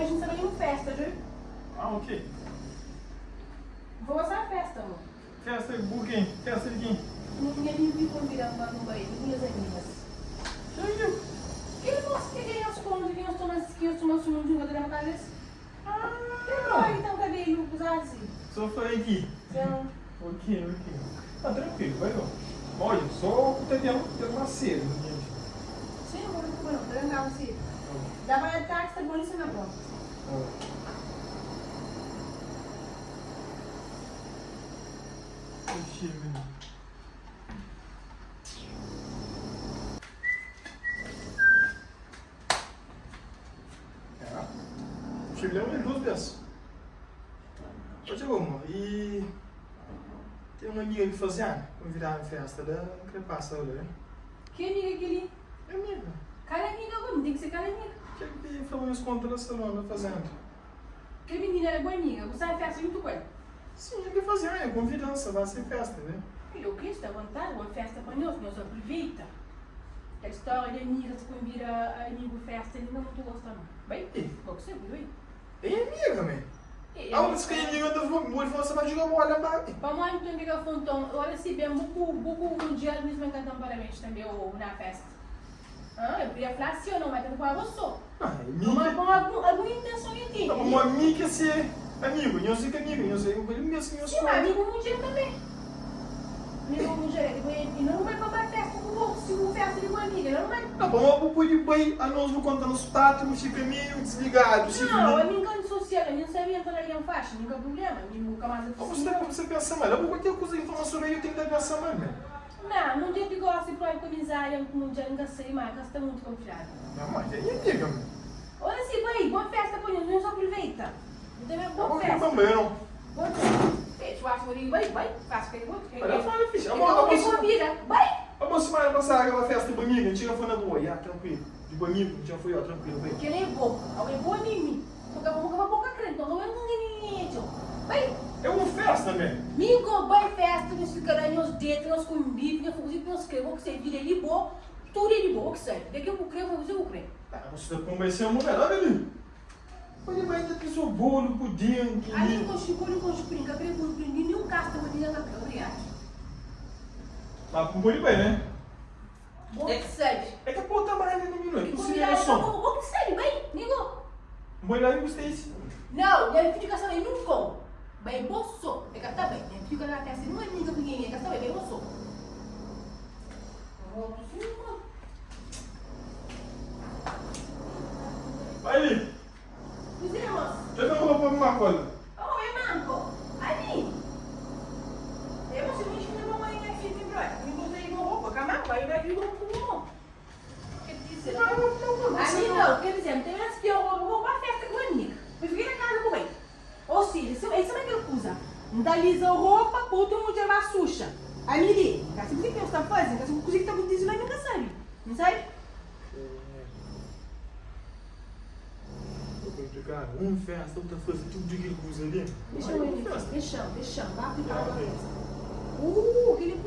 gente está indo festa, viu? Ah, ok. Vou mostrar a festa, amor. Festa por quem? Festa de quem? Ninguém me viu convidando para no banheiro, minhas amigas. Sério? Quem é os cômodos, quem é os tomas um de uma na cabeça? Ah, Então, cabelo usado assim. só falei aqui. Então, Ok. Tá tranquilo, vai não. Olha, só o Tatiana tem uma cedo, gente. sim, eu vou trancar você. Dá para estar, está bom isso na porta. Ixi, menino. Cheguei umas duas vezes. Chegou, amor. E tem uma amiga que fazia ano, quando virava festa da crepassa, olha. Que amiga aquele? É amiga. Cara amiga, como? Tem que ser cara amiga. Que falou isso contra a Salona fazendo. Que menina é boa amiga, você vai festa junto com ele. Sim, ele fazia ano, convidança, vai ser festa, né? Filho, o que está à vontade? Uma festa para nós aproveita. A história de amiga se convida amigo festa, ele não muito gosta não. Bem, qual que você viu aí? É amiga, man. Ah, mas que é amiga da mulher, você vai jogar bola, pai. Vamos entender que o Fontão, olha se bem, pouco um dia mesmo encantando parabéns também na festa. Ah, eu queria falar assim, eu não, mas tem que falar você. Ah, é Mas amiga. com alguma intenção aqui. Não, uma amiga é ser amigo, eu sei que é amigo, eu sei que ele mesmo que eu Sim, sou. mas amigo mundial também. Amigo mundial, e não vai comprar festa com o se o festa de uma amiga, não vai. Tá bom, eu vou pôr bem, a nós vou contar nos status, fica meio desligado, fica Não, meio... a minha canto social, a minha sabia que ela ia faixa, não tem problema, a minha nunca mais Você pensa mal, eu vou qualquer coisa informação aí, eu tenho que dar pensar mal, man. Não, num dia que gosta de provar comissária, num dia nunca sei mais, que está muito confiado. Não, mas aí é amiga, man. Olha assim, vai, boa festa para nós, não aproveita. Então é Eu boa vou festa. também, não. Boa festa. Tu acha que vai, faz que ele Olha, fala, ficha. que convida, vai. Vamos semana passada aquela festa de banheiro, a gente já foi na boa, já, tranquilo. De banheiro, a gente já foi, ó, tranquilo, vai. Que ele é bom, alguém é boa mim. Porque eu vou boca crente, então eu não vai. É uma festa, man. Migo, vai festa, nós ficamos nos dedos, nós convivemos, nós fazemos, nós queremos que você vira ele bom, tudo ele bom, que sai. Daqui eu vou crer, eu vou fazer o crer. Ah, você tá conversando, mulher, olha ali. Olha, mas ainda tem seu bolo, pudim, que Ali com o chico, brinca, nenhum caso da menina da câmera. Mas com bolo bem, né? Bom que sai. É que a porra tá mais ali no minuto, Que não se comida vê som. bom que sai, bem, migo. Bolo lá e vocês. Não, minha filha fica sabendo nunca. Bem, bolso. É que tá bem. Minha filha na festa não é amiga pequenininha, que tá bem, bolso. Vai ali. Cozinha, moço. Deixa eu roupa uma coisa. Oh, é manco. Ali. Eu vou seguir a mamãe minha filha em brota. Me botei uma roupa, calma, vai vir roupa com o quer dizer, ali não, quer dizer, não tem mais que eu vou pra festa com a amiga. Eu fiquei na casa com ele. Ou seja, esse é aquela coisa. Daliza roupa, puta um dia vai suja. Aí me diz, assim o que você está fazendo? Assim, o que você está me dizendo aí nunca sabe. Não sabe? Cara, uma festa, outra festa, tudo de aquele coisa ali. Deixa eu ver, deixa, vai cuidar da festa. Aquele